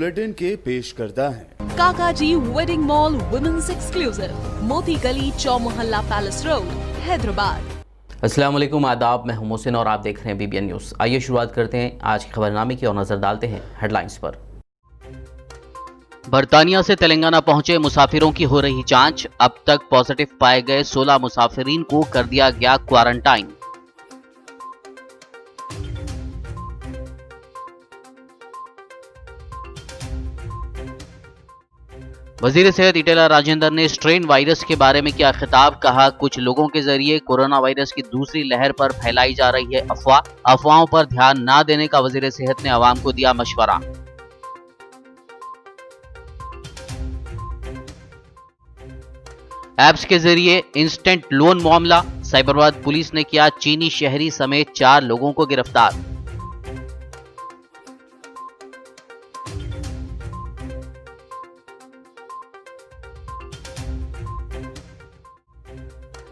Bulletin के पेश करता है काकाजी वेडिंग मॉल वुमेन्स एक्सक्लूसिव, मोती गली, चौमोहल्ला पैलेस रोड, हैदराबाद। अस्सलाम वालेकुम, आदाब। मैं हूं मोहसिन और आप देख रहे हैं BBN न्यूज़। आइए शुरुआत करते हैं आज के खबरनामे की और नजर डालते हैं हेडलाइंस पर। बरतानिया से तेलंगाना पहुंचे मुसाफिरों की हो रही जांच। अब तक पॉजिटिव पाए गए 16 मुसाफिरीन को कर दिया गया क्वारंटाइन। वजीर सेहत इटेला राजेंद्र ने स्ट्रेन वायरस के बारे में किया खिताब। कहा, कुछ लोगों के जरिए कोरोना वायरस की दूसरी लहर पर फैलाई जा रही है अफवाह। अफवाहों पर ध्यान न देने का वजीर सेहत ने आवाम को दिया मशवरा। ऐप्स के जरिए इंस्टेंट लोन मामला। साइबराबाद पुलिस ने किया चीनी शहरी समेत 4 लोगों को गिरफ्तार।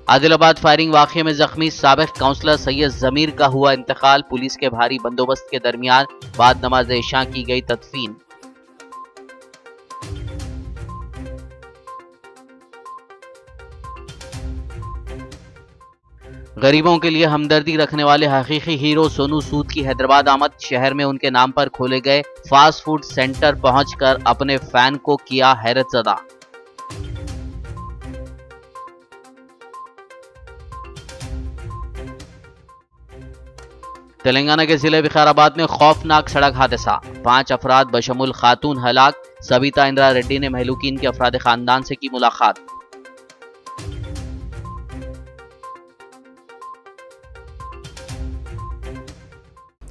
आदिलाबाद फायरिंग वाकये में जख्मी साबिक काउंसलर सैयद जमीर का हुआ इंतकाल। पुलिस के भारी बंदोबस्त के दरमियान बाद नमाज इशा की गई तदफीन। गरीबों के लिए हमदर्दी रखने वाले हकीकी हीरो सोनू सूद की हैदराबाद आमद। शहर में उनके नाम पर खोले गए फास्ट फूड सेंटर पहुंचकर अपने फैन को किया हैरतज़दा। तेलंगाना के जिले विकाराबाद में खौफनाक सड़क हादसा। 5 अफराद बशमुल खातून हलाक। सबिता इंदिरा रेड्डी ने महलूकीन के अफराद खानदान से की मुलाकात।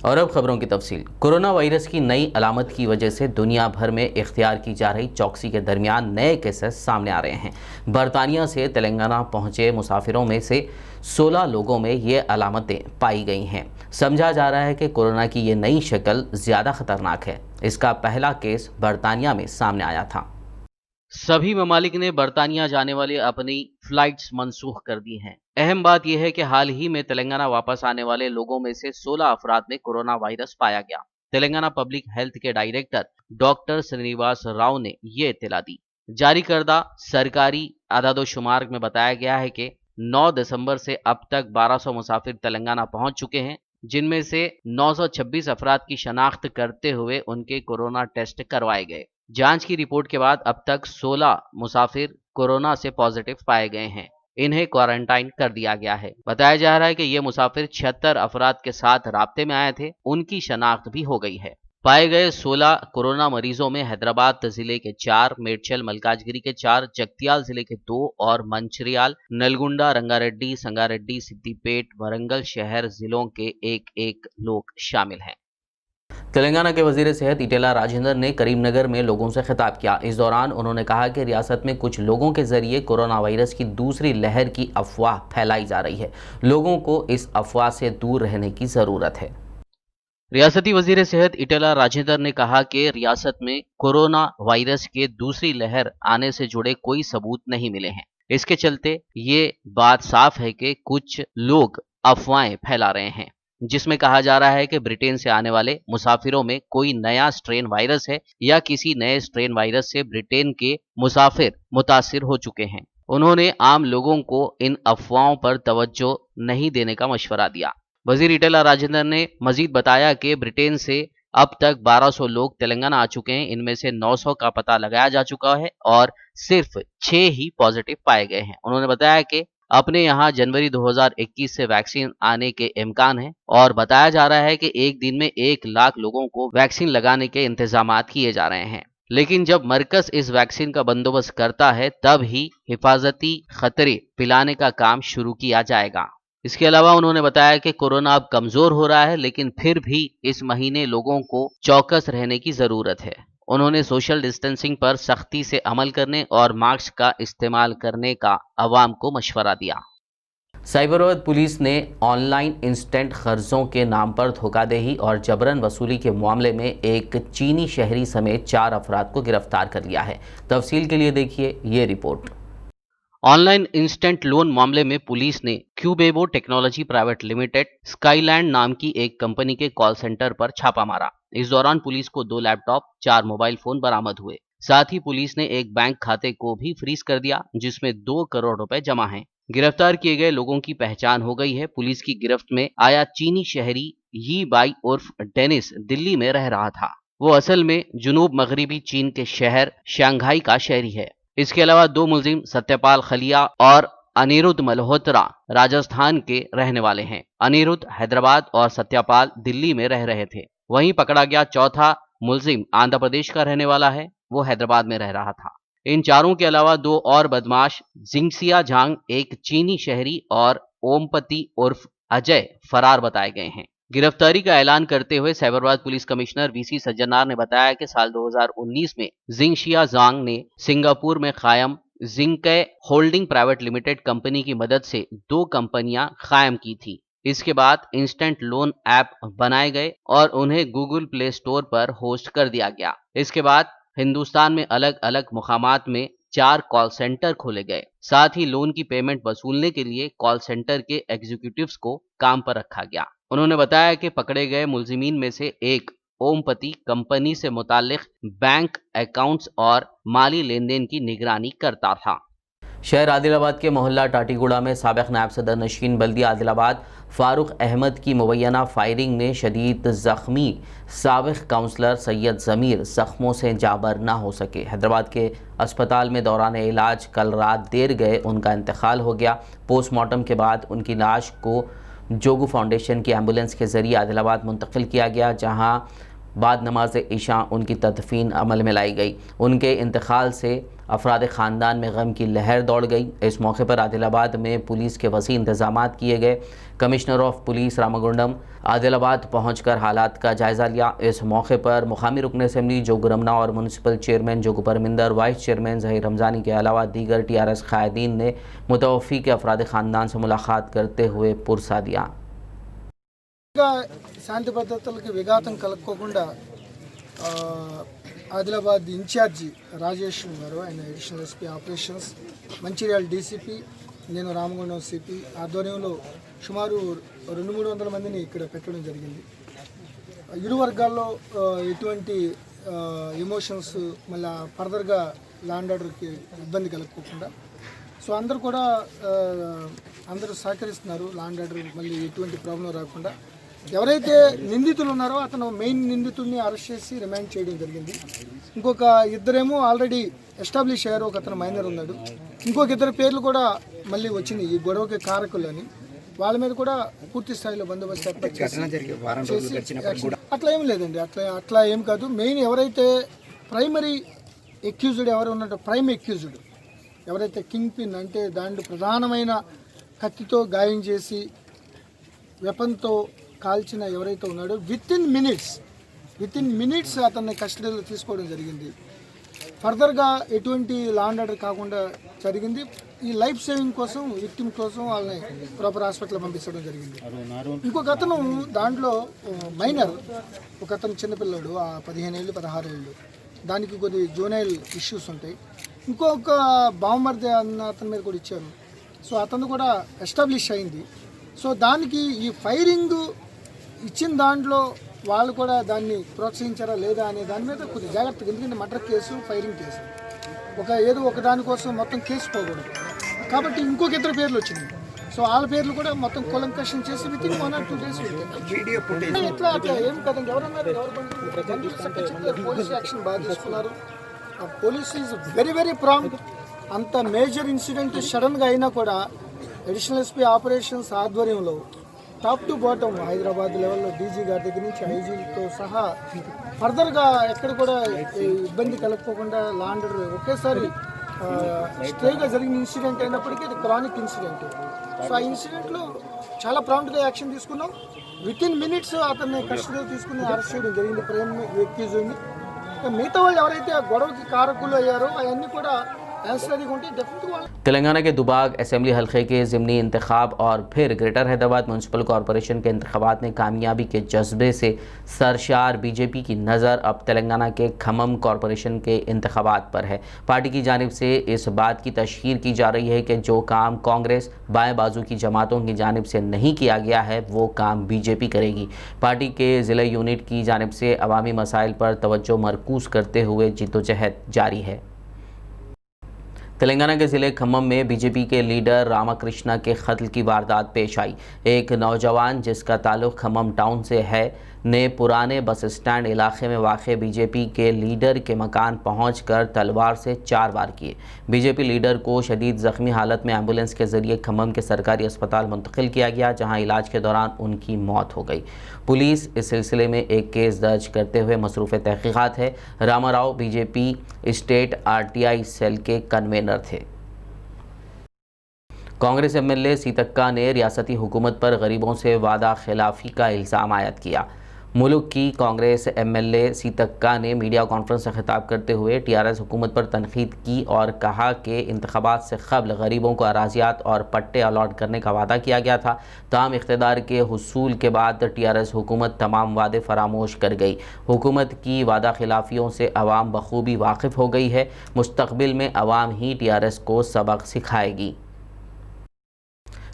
और अब खबरों की तफसील। कोरोना वायरस की नई अलामत की वजह से दुनिया भर में इख्तियार की जा रही चौकसी के दरमियान नए केसेस सामने आ रहे हैं। बरतानिया से तेलंगाना पहुंचे मुसाफिरों में से 16 लोगों में ये अलामतें पाई गई हैं। समझा जा रहा है कि कोरोना की ये नई शक्ल ज़्यादा खतरनाक है। इसका पहला केस बरतानिया में सामने आया था। सभी ममालिक ने बरतानिया जाने वाली अपनी फ्लाइट्स मनसूख कर दी हैं। अहम बात यह है कि हाल ही में तेलंगाना वापस आने वाले लोगों में से 16 अफराद में कोरोना वायरस पाया गया। तेलंगाना पब्लिक हेल्थ के डायरेक्टर डॉक्टर श्रीनिवास राव ने ये इत्तला दी। जारी करदा सरकारी आदादोशुमार में बताया गया है कि 9 दिसंबर से अब तक 1200 मुसाफिर तेलंगाना पहुंच चुके हैं, जिनमें से 926 अफराद की शनाख्त करते हुए उनके कोरोना टेस्ट करवाए गए। जांच की रिपोर्ट के बाद अब तक 16 मुसाफिर कोरोना से पॉजिटिव पाए गए हैं। इन्हें क्वारंटाइन कर दिया गया है। बताया जा रहा है कि ये मुसाफिर 76 अफराद के साथ राब्ते में आए थे। उनकी शनाख्त भी हो गई है। पाए गए 16 कोरोना मरीजों में हैदराबाद जिले के 4, मेडचल मलकाजगिरी के 4, जगतियाल जिले के 2 और मंचिरियाल, नलगुंडा, रंगारेड्डी, संगारेड्डी, सिद्दीपेट, वरंगल शहर जिलों के 1-1 लोग शामिल हैं। तेलंगाना के वजीर सेहत इटेला राजेंद्र ने करीमनगर में लोगों से खिताब किया। इस दौरान उन्होंने कहा कि रियासत में कुछ लोगों के जरिए कोरोना वायरस की दूसरी लहर की अफवाह फैलाई जा रही है। लोगों को इस अफवाह से दूर रहने की जरूरत है। रियासती वजीर सेहत इटेला राजेंद्र ने कहा कि रियासत में कोरोना वायरस के दूसरी लहर आने से जुड़े कोई सबूत नहीं मिले हैं। इसके चलते ये बात साफ है कि कुछ लोग अफवाहें फैला रहे हैं, जिसमें कहा जा रहा है कि ब्रिटेन से आने वाले मुसाफिरों में कोई नया स्ट्रेन वायरस है या किसी नए स्ट्रेन वायरस से ब्रिटेन के मुसाफिर मुतासिर हो चुके हैं। उन्होंने आम लोगों को इन अफवाहों पर तवज्जो नहीं देने का मशवरा दिया। वजीर इटेला राजेंद्र ने मजीद बताया कि ब्रिटेन से अब तक 1200 लोग तेलंगाना आ चुके हैं। इनमें से 900 का पता लगाया जा चुका है और सिर्फ 6 ही पॉजिटिव पाए गए हैं। उन्होंने बताया कि अपने यहाँ जनवरी 2021 से वैक्सीन आने के इम्कान है और बताया जा रहा है कि एक दिन में 1 लाख लोगों को वैक्सीन लगाने के इंतजामात किए जा रहे हैं। लेकिन जब मरकज इस वैक्सीन का बंदोबस्त करता है तब ही हिफाजती खतरे पिलाने का काम शुरू किया जाएगा। इसके अलावा उन्होंने बताया कि कोरोना अब कमजोर हो रहा है, लेकिन फिर भी इस महीने लोगों को चौकस रहने की जरूरत है। उन्होंने सोशल डिस्टेंसिंग पर सख्ती से अमल करने और मास्क का इस्तेमाल करने का अवाम को मशवरा दिया। साइबराबाद पुलिस ने ऑनलाइन इंस्टेंट कर्जों के नाम पर धोखाधड़ी और जबरन वसूली के मामले में एक चीनी शहरी समेत 4 अफराद को गिरफ्तार कर लिया है। तफसील के लिए देखिए ये रिपोर्ट। ऑनलाइन इंस्टेंट लोन मामले में पुलिस ने क्यूबेबो टेक्नोलॉजी प्राइवेट लिमिटेड स्काईलैंड नाम की एक कंपनी के कॉल सेंटर पर छापा मारा। इस दौरान पुलिस को 2 लैपटॉप, 4 मोबाइल फोन बरामद हुए। साथ ही पुलिस ने एक बैंक खाते को भी फ्रीज कर दिया जिसमें 2 करोड़ रुपए जमा हैं। गिरफ्तार किए गए लोगों की पहचान हो गई है। पुलिस की गिरफ्त में आया चीनी शहरी यी बाई उर्फ डेनिस दिल्ली में रह रहा था। वो असल में जुनूब मगरिबी चीन के शहर शंघाई का शहरी है। इसके अलावा 2 मुलजिम सत्यपाल खलिया और अनिरुद्ध मल्होत्रा राजस्थान के रहने वाले हैं। अनिरुद्ध हैदराबाद और सत्यपाल दिल्ली में रह रहे थे। वहीं पकड़ा गया चौथा मुलजिम आंध्र प्रदेश का रहने वाला है, वो हैदराबाद में रह रहा था। इन चारों के अलावा 2 और बदमाश जिंगसिया झांग, एक चीनी शहरी और ओमपति उर्फ अजय फरार बताए गए हैं। गिरफ्तारी का ऐलान करते हुए Cyberabad police commissioner VC Sajjanar ने बताया कि साल 2019 में जिंगशिया जांग ने सिंगापुर में कायम जिंकै होल्डिंग प्राइवेट लिमिटेड कंपनी की मदद से 2 कंपनियां कायम की थी। इसके बाद इंस्टेंट लोन ऐप बनाए गए और उन्हें गूगल प्ले स्टोर पर होस्ट कर दिया गया। इसके बाद हिंदुस्तान में अलग अलग मुकामात में 4 कॉल सेंटर खोले गए। साथ ही लोन की पेमेंट वसूलने के लिए कॉल सेंटर के एग्जीक्यूटिव्स को काम पर रखा गया। उन्होंने बताया कि पकड़े गए मुलजिमीन में से एक ओमपति कंपनी से मुतालिक बैंक अकाउंट्स और माली लेन देन की निगरानी करता था। शहर आदिलाबाद के मोहल्ला टाटीगुड़ा में साबिक नायब सदर नशीन बल्दिया आदिलाबाद फारूक अहमद की मुबैना फायरिंग में शदीद जख्मी साबिक काउंसलर सैयद ज़मीर जख्मों से जाबर ना हो सके। हैदराबाद के अस्पताल में दौरान इलाज कल रात देर गए उनका इंतकाल हो गया। पोस्टमार्टम के बाद उनकी लाश को जोगू फाउंडेशन की एम्बुलेंस के ज़रिए आदिलाबाद मुंतकिल किया गया, जहां बाद नमाज इशा उनकी तदफीन अमल में लाई गई। उनके इंतकाल से अफराद ख़ानदान में गम की लहर दौड़ गई। इस मौके पर आदिलाबाद में पुलिस के वसी इंतजामात किए गए। Commissioner of police Ramagundam Adilabad पहुंचकर हालात का जायज़ा लिया। इस मौके पर मुकामी रुकन असम्बली जोगू रमना और municipal chairman Jogu Parminder, vice chairman Zaheer Ramzani के अलावा दीगर TRS कायदीन ने मुतवफ़ी के अफराद ख़ानदान से मुलाकात करते हुए पुरसा दिया। శాంతి భద్రతలకు విఘాతం కలగకుండా ఆదిలాబాద్ ఇన్ఛార్జి రాజేష్ గారు, ఆయన additional SP operations, Mancherial DCP, నేను రామగుండం సిపి ఆధ్వర్యంలో సుమారు 200-300 మందిని ఇక్కడ పెట్టడం జరిగింది. ఇరు వర్గాల్లో ఎటువంటి ఎమోషన్స్ మళ్ళీ ఫర్దర్గా ల్యాండ్ ఆర్డర్కి ఇబ్బంది కలగకుండా సో అందరూ కూడా అందరూ సహకరిస్తున్నారు. ల్యాండ్ ఆర్డర్ మళ్ళీ ఎటువంటి ప్రాబ్లం రాకుండా ఎవరైతే నిందితులు ఉన్నారో అతను మెయిన్ నిందితుడిని అరెస్ట్ చేసి రిమాండ్ చేయడం జరిగింది. ఇంకొక ఇద్దరేమో ఆల్రెడీ ఎస్టాబ్లిష్ అయ్యారు. ఒక అతను మైనర్ ఉన్నాడు. ఇంకొక ఇద్దరు పేర్లు కూడా మళ్ళీ వచ్చినాయి ఈ గొడవకి కారకులని. వాళ్ళ మీద కూడా పూర్తి స్థాయిలో బందోబస్తు ఏర్పాటు చేసి అట్లా ఏం లేదండి, అట్లా ఏం కాదు. మెయిన్ ఎవరైతే ప్రైమరీ ఎక్యూజ్డ్ ఎవరు ఉన్నారో, ప్రైమ్ ఎక్యూజ్డ్ ఎవరైతే కింగ్ పిన్ అంటే దాంట్లో ప్రధానమైన కత్తితో గాయం చేసి వెపన్తో కాల్చిన ఎవరైతే ఉన్నాడో విత్ ఇన్ మినిట్స్ అతన్ని కస్టడీలో తీసుకోవడం జరిగింది. ఫర్దర్గా ఎటువంటి లాండ్ ఆర్డర్ కాకుండా జరిగింది. ఈ లైఫ్ సేవింగ్ కోసం, విక్టిమ్ కోసం వాళ్ళని ప్రాపర్ హాస్పిటల్ పంపించడం జరిగింది. ఇంకొక అతను దాంట్లో మైనర్, ఒక అతను చిన్నపిల్లాడు, 15 ఏళ్ళు 16 ఏళ్ళు, దానికి కొద్ది జోనైల్ ఇష్యూస్ ఉంటాయి. ఇంకొక బావమర్ది అన్న అతని మీద కూడా ఇచ్చారు. సో అతను కూడా ఎస్టాబ్లిష్ అయింది. సో దానికి ఈ ఫైరింగ్ ఇచ్చిన దాంట్లో వాళ్ళు కూడా దాన్ని ప్రోత్సహించారా లేదా అనే దాని మీద కొద్దిగా జాగ్రత్తగా, ఎందుకంటే మర్డర్ కేసు, ఫైరింగ్ కేసు, ఏదో ఒక దానికోసం మొత్తం కేసు పోకూడదు కాబట్టి ఇంకొక ఇద్దరు పేర్లు వచ్చినాయి. సో వాళ్ళ పేర్లు కూడా మొత్తం కూలంకషం చేసి విత్ ఇన్ 1 or 2 days ఎట్లా అట్లా ఏం కదండి. ఎవరన్నారు పోలీస్ యాక్షన్ బాగా తీసుకున్నారు. Police is very very prompt. అంత మేజర్ ఇన్సిడెంట్ సడన్గా అయినా కూడా అడిషనల్ ఎస్పీ ఆపరేషన్స్ ఆధ్వర్యంలో టాప్ టు బాటమ్ హైదరాబాద్ లెవెల్లో డీజీ గారి దగ్గర నుంచి ఐజీతో సహా ఫర్దర్గా ఎక్కడ కూడా ఇబ్బంది కలగకుండా లాండ్ ఆర్డర్ ఒకేసారి స్టేగా జరిగిన ఇన్సిడెంట్ అయినప్పటికీ ఇది క్రానిక్ ఇన్సిడెంట్. సో ఆ ఇన్సిడెంట్లో చాలా ప్రాంప్ట్గా యాక్షన్ తీసుకున్నాం. విత్ ఇన్ మినిట్స్ అతన్ని కస్టడీలో తీసుకుని అరెస్ట్ చేయడం జరిగింది ప్రేమ్ ఎక్యూజ్ని. మిగతా వాళ్ళు ఎవరైతే ఆ గొడవకి కారకులు అయ్యారో అవన్నీ కూడా आंसर అది కొంటే డెఫినెట్గా तेलंगाना के दुबाग असेंबली हल्के के ज़िमनी इंतखाब और फिर ग्रेटर हैदराबाद म्यूनसिपल कॉरपोरेशन के इंतखाबात में कामयाबी के जज्बे से सरशार बीजेपी की नज़र अब तेलंगाना के खम्मम कॉरपोरेशन के इंतखाबात पर है। पार्टी की जानिब से इस बात की तशहीर की जा रही है कि जो काम कांग्रेस बाएं बाजू की जमातों की जानिब से नहीं किया गया है वो काम बीजेपी करेगी। पार्टी के ज़िला यूनिट की जानिब से अवामी मसाइल पर तवज्जो मरकूज़ करते हुए जिद्दोजहद जारी है। तेलंगाना के ज़िले खम्मम में बीजेपी के लीडर रामाकृष्णा के कत्ल की वारदात पेश आई। एक नौजवान जिसका ताल्लुक़ खम्मम टाउन से है ने पुराने बस स्टैंड इलाके में वाक़ बीजेपी के लीडर के मकान पहुंचकर तलवार से 4 वार किए। बीजेपी लीडर को शदीद ज़ख्मी हालत में एम्बुलेंस के ज़रिए खम्मम के सरकारी अस्पताल मुंतकिल किया गया, जहां इलाज के दौरान उनकी मौत हो गई। पुलिस इस सिलसिले में एक केस दर्ज करते हुए मसरूफ़ तहक़ीक़ात है। Ramarao BJP state RTI cell के कन्वेनर थे। कांग्रेस MLA सीतक्का ने रियासती हुकूमत पर गरीबों से वादा खिलाफी का इल्ज़ाम आयद किया। मुल्क की कांग्रेस MLA सीतक्का ने मीडिया कॉन्फ्रेंस से खिताब करते हुए TRS हुकूमत पर तनकीद की और कहा कि इंतखाबात से कबल गरीबों को अराजियात और पट्टे अलॉट करने का वादा किया गया था। ताम इख्तिदार के हुसूल के बाद TRS हुकूमत तमाम वादे फरामोश कर गई। हुकूमत की वादा खिलाफियों से अवाम बखूबी वाकिफ़ हो गई है। मुस्तकबिल में अवाम ही TRS को सबक सिखाएगी।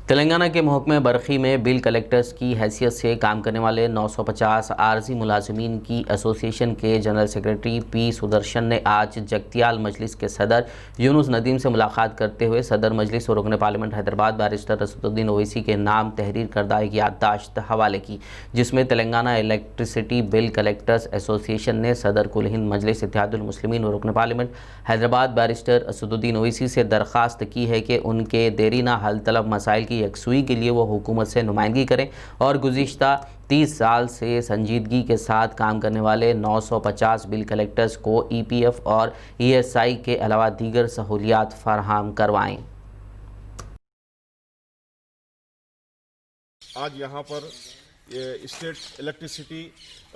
तेलंगाना के महकमे बरखी में बिल कलेक्टर्स की हैसियत से काम करने वाले 950 आर्जी मुलाजमीन की एसोसिएशन के जनरल सेक्रेटरी P सुदर्शन ने आज जगतियाल मजलिस के सदर यूनुस नदीम से मुलाकात करते हुए सदर मजलिस और रुकन पार्लियामेंट हैदराबाद बैरिस्टर असदुद्दीन ओवैसी के नाम तहरीर करदा एक याददाश्त हवाले की, जिसमें Telangana electricity bill collectors association ने सदर कुल हिंद मजलिस इत्तेहादुल मुस्लिमीन और रुकन पार्लियामेंट हैदराबाद बैरिस्टर असदुद्दीन ओवैसी से दरख्वास्त की है कि उनके देरीना हल तलब मसाइल की यकसुई के लिए वो हुकूमत से नुमाइंदगी करें और गुज़िश्ता 30 साल से संजीदगी के साथ काम करने वाले 950 बिल कलेक्टर्स को EPF और ESI के अलावा दीगर सहूलियात फराहम करवाएं। आज यहाँ पर state electricity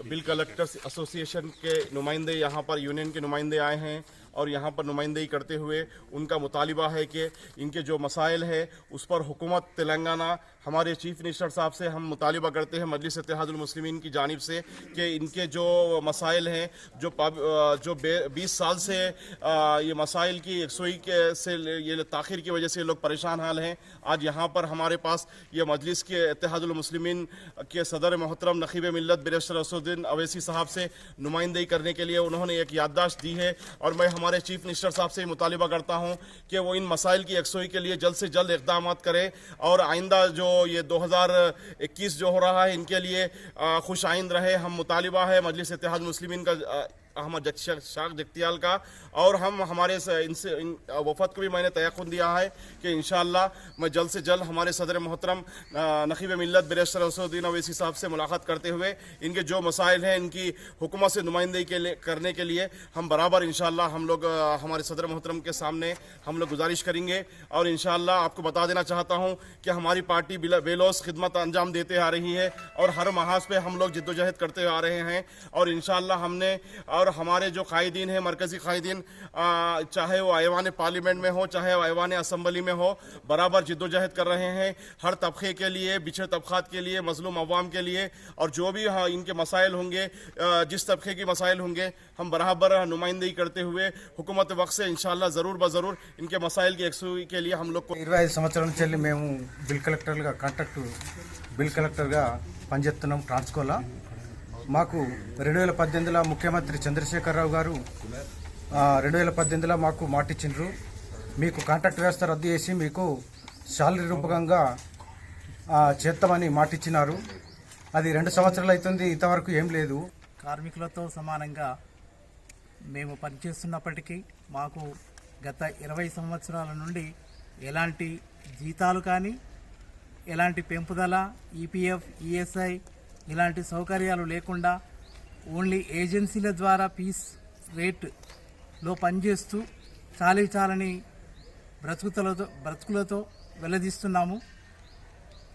bill collectors association के नुमाइंदे यहाँ पर यूनियन के नुमाइंदे आए हैं और यहाँ पर नुमाइंदगी करते हुए उनका मुतालिबा है कि इनके जो मसाइल है उस पर हुकूमत तेलंगाना हमारे चीफ मिनिस्टर साहब से हम मुतालिबा करते हैं मजलिस इत्तेहादुल मुस्लिमीन की जानिब से कि इनके जो मसाइल हैं जो 20 साल से ये मसाइल की यकसुई से ये ताख़ीर की वजह से लोग परेशान हाल हैं। आज यहाँ पर हमारे पास ये मजलिस के इत्तेहादुल मुस्लिमीन के सदर मोहतरम नखीब मिल्लत बैरिस्टर असदुद्दीन ओवैसी साहब से नुमाइंदगी करने के लिए उन्होंने एक याददाश्त दी है और मैं हमारे चीफ मिनिस्टर साहब से मुतालिबा करता हूँ कि वो इन मसाइल की यकसुई के लिए जल्द से जल्द इक़दाम करें और आइंदा जो ये 2021 जो हो रहा है इनके लिए खुश आइंद रहे। हम मुतालिबा है मजलिस इत्तेहाद मुस्लिमीन का अहमद शाख जगतियाल का और हम हमारे इनसे वफद को भी मैंने तयक़ुन दिया है कि इंशाअल्लाह मैं जल्द से जल्द हमारे सदर मोहतरम नखीब मिल्लत बैरिस्टर असदुद्दीन ओवैसी साहब से मुलाकात करते हुए इनके जो मसाइल हैं इनकी हुकूमत से नुमाइंदगी करने के लिए हम बराबर इंशाअल्लाह हम लोग हमारे सदर मोहतरम के सामने हम लोग गुजारिश करेंगे। और इंशाअल्लाह आपको बता देना चाहता हूँ कि हमारी पार्टी बेलौस खिदमत अंजाम देते आ रही है और हर महाज पे हम लोग जिद्दोजहद करते आ रहे हैं और इंशाअल्लाह हमने और हमारे जो कायदीन हैं मरकज़ी कायदीन चाहे वो ऐवान पार्लियामेंट में हो चाहे वो ऐवान असम्बली में हो बराबर जिद्दोजहद कर रहे हैं हर तबके के लिए, बिछड़े तबक़ात के लिए, मज़लूम अवाम के लिए और जो भी इनके मसाइल होंगे जिस तबके की मसाइल होंगे हम बराबर नुमाइंदगी करते हुए हुकूमत वक्त से इंशाअल्लाह ज़रूर ब इनके मसाइल की यकसुई के लिए हम लोग को 25 సంవత్సరాల నుంచి మేము బిల్ కలెక్టర్గా కాంట్రాక్ట్ బిల్ కలెక్టర్గా పనిచేస్తున్నాం ట్రాన్స్కోలా. మాకు 2018లో ముఖ్యమంత్రి చంద్రశేఖరరావు గారు 2018లో మాకు మాటిచ్చిండ్రు మీకు కాంట్రాక్ట్ వ్యవస్థ రద్దు చేసి మీకు శాలరీ రూపకంగా చేస్తామని మాటిచ్చినారు. అది 2 సంవత్సరాలు అవుతుంది, ఇంతవరకు ఏం లేదు. కార్మికులతో సమానంగా మేము పనిచేస్తున్నప్పటికీ మాకు గత 20 సంవత్సరాల నుండి ఎలాంటి జీతాలు కానీ ఎలాంటి పెంపుదల EPF ESI ఇలాంటి సౌకర్యాలు లేకుండా ఓన్లీ ఏజెన్సీల ద్వారా పీస్ రేట్లో పనిచేస్తూ చాలని బ్రతుకులతో వెల్లదీస్తున్నాము.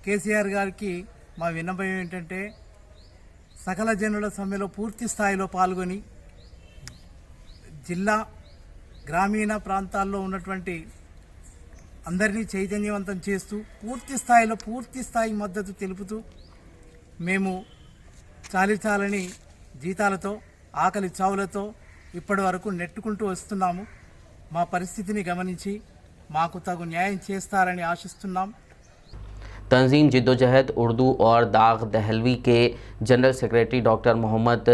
కేసీఆర్ గారికి మా విన్నపం ఏంటంటే సకల జనుల సమ్మెలో పూర్తి స్థాయిలో పాల్గొని జిల్లా గ్రామీణ ప్రాంతాల్లో ఉన్నటువంటి అందరినీ చైతన్యవంతం చేస్తూ పూర్తి స్థాయి మద్దతు తెలుపుతూ మేము చాలని జీతాలతో ఆకలి చావులతో ఇప్పటి వరకు నెట్టుకుంటూ వస్తున్నాము. మా పరిస్థితిని గమనించి మాకు తగు న్యాయం చేస్తారని ఆశిస్తున్నాం. तंजीम जिद्दोजहद उर्दू और दाग दहलवी के जनरल सेक्रेटरी डॉक्टर मोहम्मद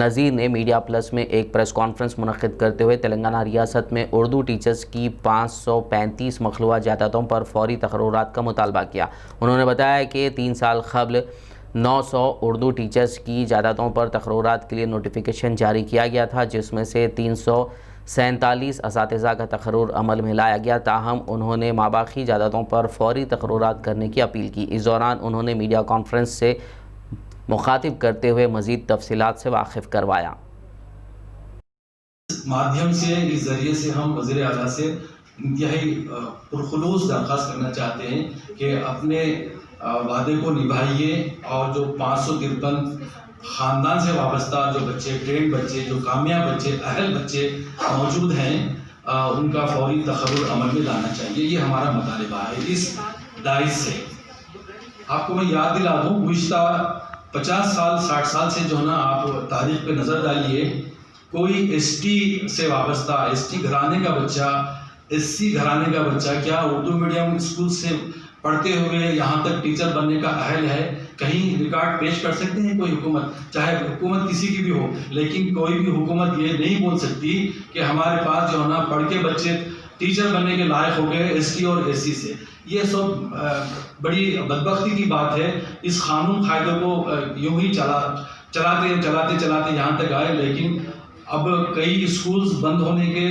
नज़ीर ने मीडिया प्लस में एक प्रेस कॉन्फ्रेंस मुनक़्क़िद करते हुए तेलंगाना रियासत में उर्दू टीचर्स की 535 मखलूआ जायदादों पर फौरी तक़र्रुरात का मुतालबा किया। उन्होंने बताया कि 3 साल क़ब्ल 900 उर्दू टीचर्स की जायदादों पर तक़र्रुरात के लिए नोटिफिकेशन जारी किया गया था, जिसमें से 347 असातिज़ा का तक़र्रुर अमल में लाया गया। ताहम उन्होंने माबाकी जायदादों पर फौरी तक़र्रुरात करने की अपील की। इस दौरान उन्होंने मीडिया कॉन्फ्रेंस से मुखातिब करते हुए मज़ीद तफसीलात से वाकिफ़ करवाया। माध्यम से इस ज़रिए से हम वज़ीर आला से इंतहाई पुरखुलूस दरख्वास्त करना चाहते हैं कि अपने वादे को निभाइए और जो 553 ख़ानदान से वाबस्ता जो बच्चे, ट्रेंड बच्चे, जो कामयाब बच्चे, अहल बच्चे मौजूद हैं, उनका फौरी तक़र्रुर अमल में लाना चाहिए। ये हमारा मुतालिबा है। इस दाइश से आपको मैं याद दिला दूँ, गुज़िश्ता 50 साल 60 साल से जो है ना, आप तारीख़ पे नज़र डालिए, कोई ST से वाबस्ता, ST घराने का बच्चा, SC घराने का बच्चा क्या उर्दू मीडियम स्कूल से पढ़ते हुए यहाँ तक टीचर बनने का अहल है? कहीं रिकॉर्ड पेश कर सकते हैं कोई हुकूमत, चाहे हुकूमत किसी की भी हो, लेकिन कोई भी हुकूमत ये नहीं बोल सकती कि हमारे पास जो है ना पढ़ के बच्चे टीचर बनने के लायक हो गए ST और SC से। ये सब बड़ी बदबख्ती की बात है। इस कानून कायदे को यूं ही चलाते यहाँ तक आए, लेकिन अब कई स्कूल्स बंद होने के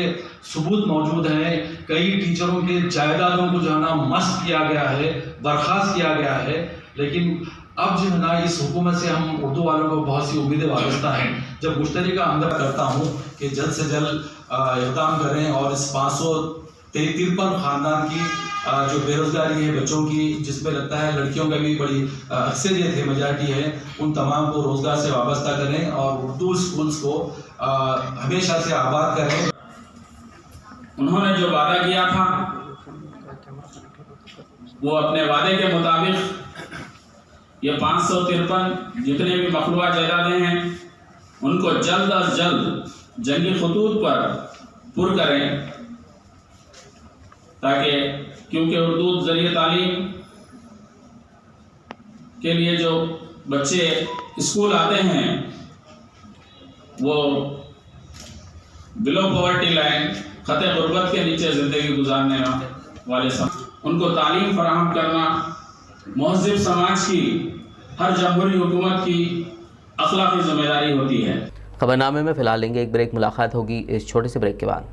सबूत मौजूद हैं। कई टीचरों के जायदादों को जो है ना मस्त किया गया है, बर्खास्त किया गया है। लेकिन अब जो है ना इस हुकूमत से हम उर्दू वालों को बहुत सी उम्मीदें वाबस्ता हैं। जब मुश्तरका अंदर करता हूँ कि जल्द से जल्द इक़दाम करें और इस 553 ख़ानदान की जो बेरोज़गारी है बच्चों की, जिसमें लगता है लड़कियों का भी बड़ी अक्सरियत है, मेजॉरिटी है, उन तमाम को रोज़गार से वाबस्ता करें और उर्दू स्कूल्स को हमेशा से आबाद करें। उन्होंने जो वादा किया था वो अपने वादे के मुताबिक ये 553 जितने भी मखलूआ जायदादें हैं उनको जल्द अज जल्द जंगी खतूत पर पुर करें, ताकि क्योंकि उर्दू ज़रिए तालीम के लिए जो बच्चे स्कूल आते हैं वो बिलो पॉवर्टी लाइन, खते गुर्बत के नीचे ज़िंदगी गुजारने वाले उनको तालीम फराहम करना महज़िब समाज की हर जमहूरी हुकूमत की अखलाकी ज़िम्मेदारी होती है। खबरनामे में फ़िलहाल लेंगे एक ब्रेक, मुलाकात होगी इस छोटे से ब्रेक के बाद।